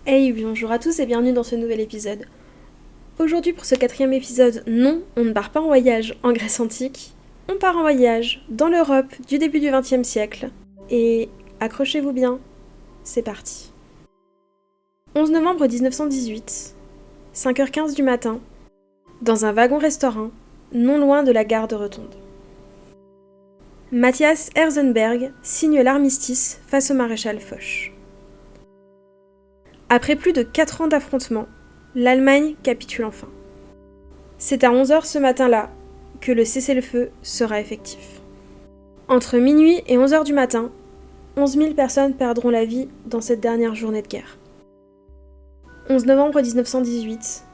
Hey, bonjour à tous et bienvenue dans ce nouvel épisode. Aujourd'hui pour ce 4e épisode, non, on ne part pas en voyage en Grèce antique, on part en voyage dans l'Europe du début du XXe siècle. Et accrochez-vous bien, c'est parti. 11 novembre 1918, 5h15 du matin, dans un wagon-restaurant, non loin de la gare de Rotonde. Matthias Herzenberg signe l'armistice face au maréchal Foch. Après plus de 4 ans d'affrontements, l'Allemagne capitule enfin. C'est à 11h ce matin-là que le cessez-le-feu sera effectif. Entre minuit et 11h du matin, 11 000 personnes perdront la vie dans cette dernière journée de guerre. 11 novembre 1918,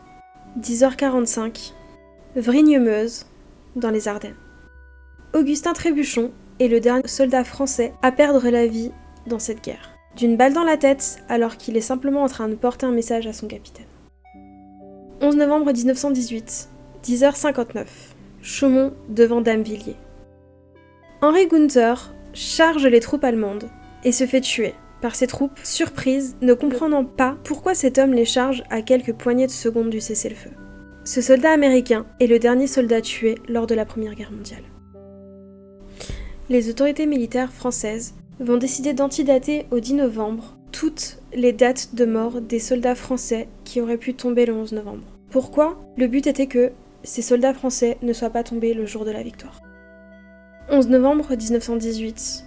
10h45, Vrigne-Meuse, dans les Ardennes. Augustin Trébuchon est le dernier soldat français à perdre la vie dans cette guerre, d'une balle dans la tête alors qu'il est simplement en train de porter un message à son capitaine. 11 novembre 1918, 10h59, Chaumont devant Damevilliers. Henri Gunther charge les troupes allemandes et se fait tuer par ses troupes, surprises, ne comprenant pas pourquoi cet homme les charge à quelques poignées de secondes du cessez-le-feu. Ce soldat américain est le dernier soldat tué lors de la Première Guerre mondiale. Les autorités militaires françaises vont décider d'antidater au 10 novembre toutes les dates de mort des soldats français qui auraient pu tomber le 11 novembre. Pourquoi ? Le but était que ces soldats français ne soient pas tombés le jour de la victoire. 11 novembre 1918,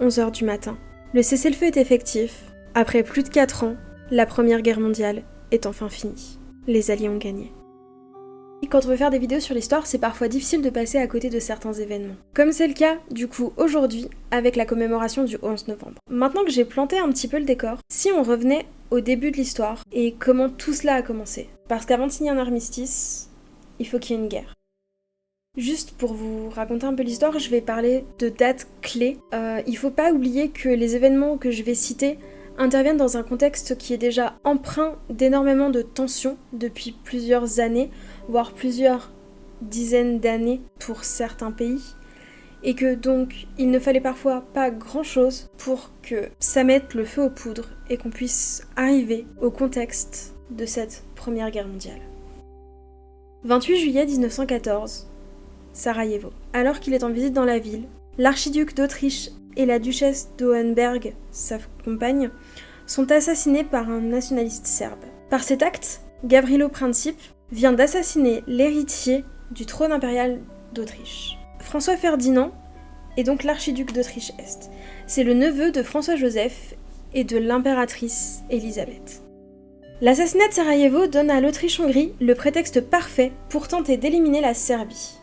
11h du matin. Le cessez-le-feu est effectif. Après plus de 4 ans, la Première Guerre mondiale est enfin finie. Les Alliés ont gagné. Quand on veut faire des vidéos sur l'histoire, c'est parfois difficile de passer à côté de certains événements. Comme c'est le cas, du coup, aujourd'hui, avec la commémoration du 11 novembre. Maintenant que j'ai planté un petit peu le décor, si on revenait au début de l'histoire et comment tout cela a commencé. Parce qu'avant de signer un armistice, il faut qu'il y ait une guerre. Juste pour vous raconter un peu l'histoire, je vais parler de dates clés. Il faut pas oublier que les événements que je vais citer interviennent dans un contexte qui est déjà empreint d'énormément de tensions depuis plusieurs années, voire plusieurs dizaines d'années pour certains pays, et que donc il ne fallait parfois pas grand-chose pour que ça mette le feu aux poudres et qu'on puisse arriver au contexte de cette Première Guerre mondiale. 28 juillet 1914, Sarajevo. Alors qu'il est en visite dans la ville, l'archiduc d'Autriche et la duchesse d'Hohenberg, sa compagne, sont assassinés par un nationaliste serbe. Par cet acte, Gavrilo Princip vient d'assassiner l'héritier du trône impérial d'Autriche. François Ferdinand est donc l'archiduc d'Autriche-Est. C'est le neveu de François-Joseph et de l'impératrice Élisabeth. L'assassinat de Sarajevo donne à l'Autriche-Hongrie le prétexte parfait pour tenter d'éliminer la Serbie.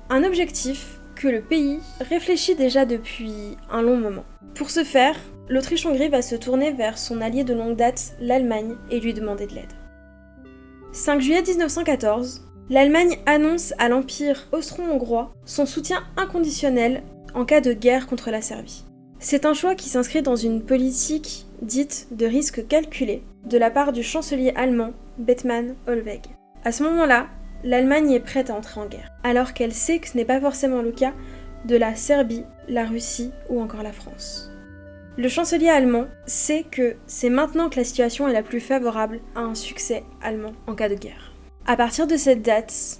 Un objectif que le pays réfléchit déjà depuis un long moment. Pour ce faire, l'Autriche-Hongrie va se tourner vers son allié de longue date, l'Allemagne, et lui demander de l'aide. 5 juillet 1914, l'Allemagne annonce à l'Empire austro-hongrois son soutien inconditionnel en cas de guerre contre la Serbie. C'est un choix qui s'inscrit dans une politique dite de risque calculé de la part du chancelier allemand Bethmann Hollweg. À ce moment-là, l'Allemagne est prête à entrer en guerre, alors qu'elle sait que ce n'est pas forcément le cas de la Serbie, la Russie ou encore la France. Le chancelier allemand sait que c'est maintenant que la situation est la plus favorable à un succès allemand en cas de guerre. À partir de cette date,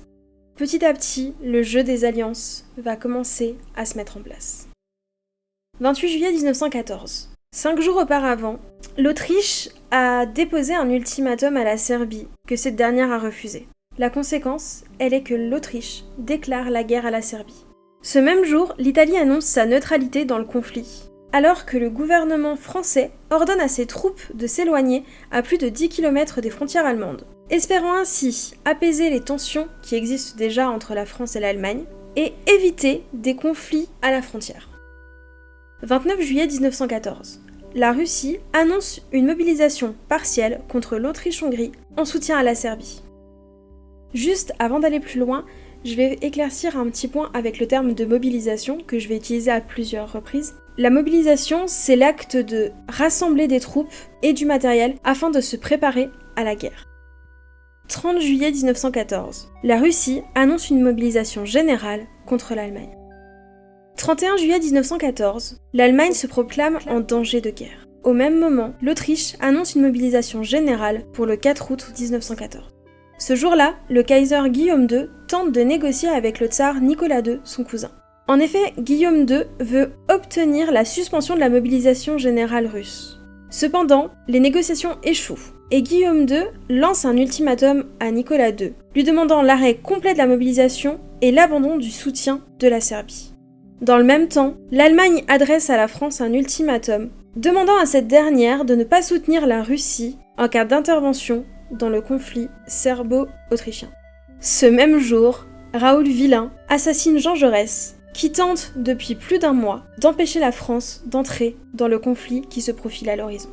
petit à petit, le jeu des alliances va commencer à se mettre en place. 28 juillet 1914. 5 jours auparavant, l'Autriche a déposé un ultimatum à la Serbie que cette dernière a refusé. La conséquence, elle est que l'Autriche déclare la guerre à la Serbie. Ce même jour, l'Italie annonce sa neutralité dans le conflit, alors que le gouvernement français ordonne à ses troupes de s'éloigner à plus de 10 km des frontières allemandes, espérant ainsi apaiser les tensions qui existent déjà entre la France et l'Allemagne et éviter des conflits à la frontière. 29 juillet 1914. La Russie annonce une mobilisation partielle contre l'Autriche-Hongrie en soutien à la Serbie. Juste avant d'aller plus loin, je vais éclaircir un petit point avec le terme de mobilisation que je vais utiliser à plusieurs reprises. La mobilisation, c'est l'acte de rassembler des troupes et du matériel afin de se préparer à la guerre. 30 juillet 1914, la Russie annonce une mobilisation générale contre l'Allemagne. 31 juillet 1914, l'Allemagne se proclame en danger de guerre. Au même moment, l'Autriche annonce une mobilisation générale pour le 4 août 1914. Ce jour-là, le Kaiser Guillaume II tente de négocier avec le tsar Nicolas II, son cousin. En effet, Guillaume II veut obtenir la suspension de la mobilisation générale russe. Cependant, les négociations échouent, et Guillaume II lance un ultimatum à Nicolas II, lui demandant l'arrêt complet de la mobilisation et l'abandon du soutien de la Serbie. Dans le même temps, l'Allemagne adresse à la France un ultimatum, demandant à cette dernière de ne pas soutenir la Russie en cas d'intervention dans le conflit serbo-autrichien. Ce même jour, Raoul Villain assassine Jean Jaurès, qui tente depuis plus d'1 mois d'empêcher la France d'entrer dans le conflit qui se profile à l'horizon.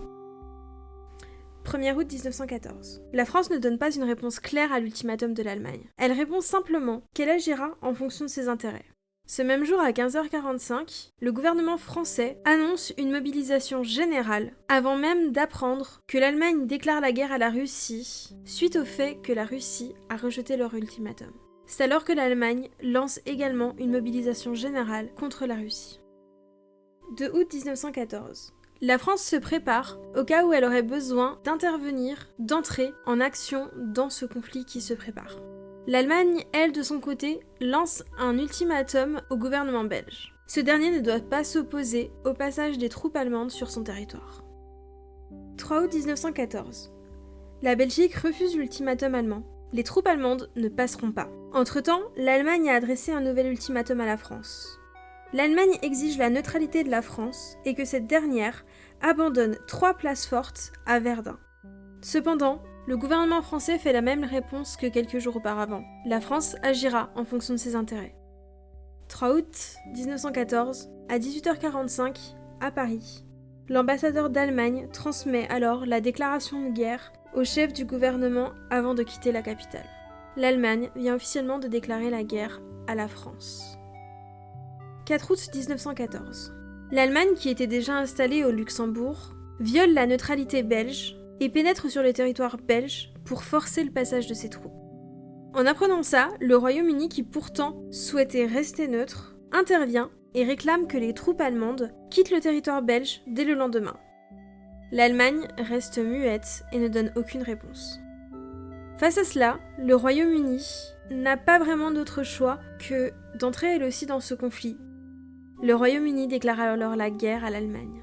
1er août 1914. La France ne donne pas une réponse claire à l'ultimatum de l'Allemagne. Elle répond simplement qu'elle agira en fonction de ses intérêts. Ce même jour à 15h45, le gouvernement français annonce une mobilisation générale avant même d'apprendre que l'Allemagne déclare la guerre à la Russie suite au fait que la Russie a rejeté leur ultimatum. C'est alors que l'Allemagne lance également une mobilisation générale contre la Russie. 2 août 1914. La France se prépare au cas où elle aurait besoin d'intervenir, d'entrer en action dans ce conflit qui se prépare. L'Allemagne, elle, de son côté, lance un ultimatum au gouvernement belge. Ce dernier ne doit pas s'opposer au passage des troupes allemandes sur son territoire. 3 août 1914. La Belgique refuse l'ultimatum allemand. Les troupes allemandes ne passeront pas. Entre-temps, l'Allemagne a adressé un nouvel ultimatum à la France. L'Allemagne exige la neutralité de la France et que cette dernière abandonne 3 places fortes à Verdun. Cependant, le gouvernement français fait la même réponse que quelques jours auparavant. La France agira en fonction de ses intérêts. 3 août 1914, à 18h45, à Paris, l'ambassadeur d'Allemagne transmet alors la déclaration de guerre au chef du gouvernement avant de quitter la capitale. L'Allemagne vient officiellement de déclarer la guerre à la France. 4 août 1914. L'Allemagne, qui était déjà installée au Luxembourg, viole la neutralité belge et pénètre sur le territoire belge pour forcer le passage de ses troupes. En apprenant ça, le Royaume-Uni, qui pourtant souhaitait rester neutre, intervient et réclame que les troupes allemandes quittent le territoire belge dès le lendemain. L'Allemagne reste muette et ne donne aucune réponse. Face à cela, le Royaume-Uni n'a pas vraiment d'autre choix que d'entrer elle aussi dans ce conflit. Le Royaume-Uni déclare alors la guerre à l'Allemagne.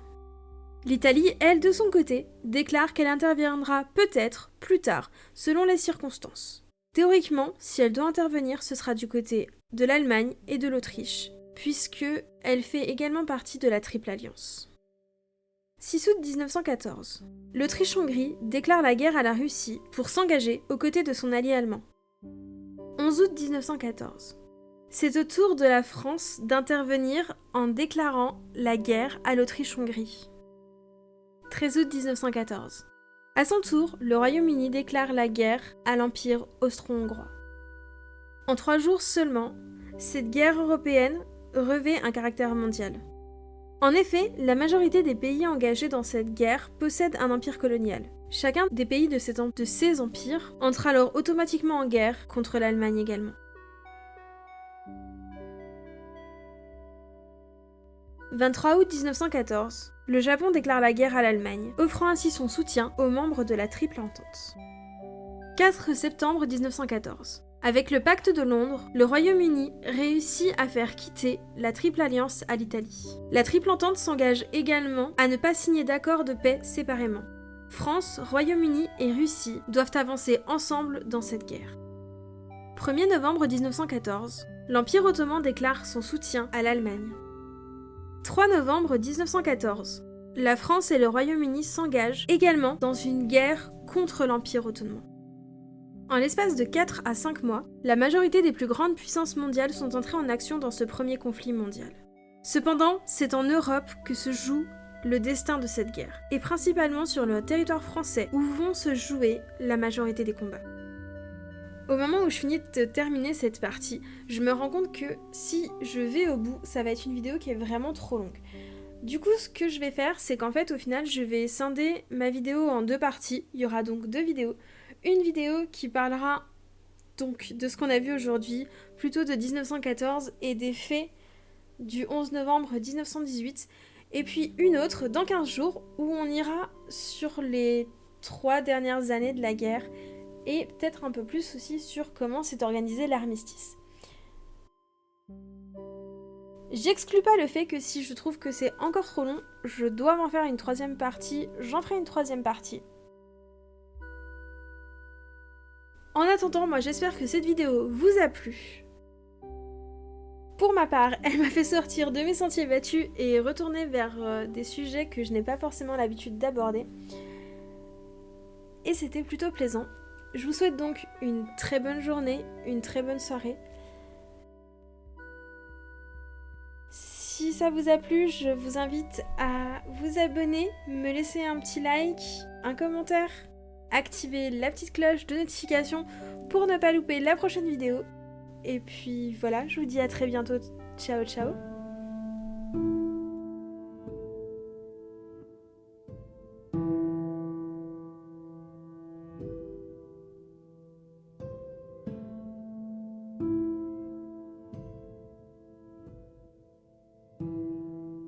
L'Italie, elle, de son côté, déclare qu'elle interviendra peut-être plus tard, selon les circonstances. Théoriquement, si elle doit intervenir, ce sera du côté de l'Allemagne et de l'Autriche, puisque elle fait également partie de la Triple Alliance. 6 août 1914. L'Autriche-Hongrie déclare la guerre à la Russie pour s'engager aux côtés de son allié allemand. 11 août 1914. C'est au tour de la France d'intervenir en déclarant la guerre à l'Autriche-Hongrie. 13 août 1914. À son tour, le Royaume-Uni déclare la guerre à l'Empire austro-hongrois. En 3 jours seulement, cette guerre européenne revêt un caractère mondial. En effet, la majorité des pays engagés dans cette guerre possèdent un empire colonial. Chacun des pays de ces empires entre alors automatiquement en guerre contre l'Allemagne également. 23 août 1914, le Japon déclare la guerre à l'Allemagne, offrant ainsi son soutien aux membres de la Triple Entente. 4 septembre 1914. Avec le pacte de Londres, le Royaume-Uni réussit à faire quitter la Triple Alliance à l'Italie. La Triple Entente s'engage également à ne pas signer d'accord de paix séparément. France, Royaume-Uni et Russie doivent avancer ensemble dans cette guerre. 1er novembre 1914, l'Empire ottoman déclare son soutien à l'Allemagne. 3 novembre 1914, la France et le Royaume-Uni s'engagent également dans une guerre contre l'Empire ottoman. En l'espace de 4 à 5 mois, la majorité des plus grandes puissances mondiales sont entrées en action dans ce premier conflit mondial. Cependant, c'est en Europe que se joue le destin de cette guerre, et principalement sur le territoire français où vont se jouer la majorité des combats. Au moment où je finis de terminer cette partie, je me rends compte que si je vais au bout, ça va être une vidéo qui est vraiment trop longue. Du coup, ce que je vais faire, c'est qu'en fait, au final, je vais scinder ma vidéo en 2 parties. Il y aura donc 2 vidéos. Une vidéo qui parlera donc de ce qu'on a vu aujourd'hui, plutôt de 1914 et des faits du 11 novembre 1918, Et puis une autre dans 15 jours où on ira sur les 3 dernières années de la guerre et peut-être un peu plus aussi sur comment s'est organisé l'armistice. J'exclus pas le fait que si je trouve que c'est encore trop long, je dois m'en faire une 3e partie, j'en ferai une 3e partie. En attendant, moi j'espère que cette vidéo vous a plu. Pour ma part, elle m'a fait sortir de mes sentiers battus et retourner vers des sujets que je n'ai pas forcément l'habitude d'aborder. Et c'était plutôt plaisant. Je vous souhaite donc une très bonne journée, une très bonne soirée. Si ça vous a plu, je vous invite à vous abonner, me laisser un petit like, un commentaire, activer la petite cloche de notification pour ne pas louper la prochaine vidéo. Et puis voilà, je vous dis à très bientôt. Ciao ciao.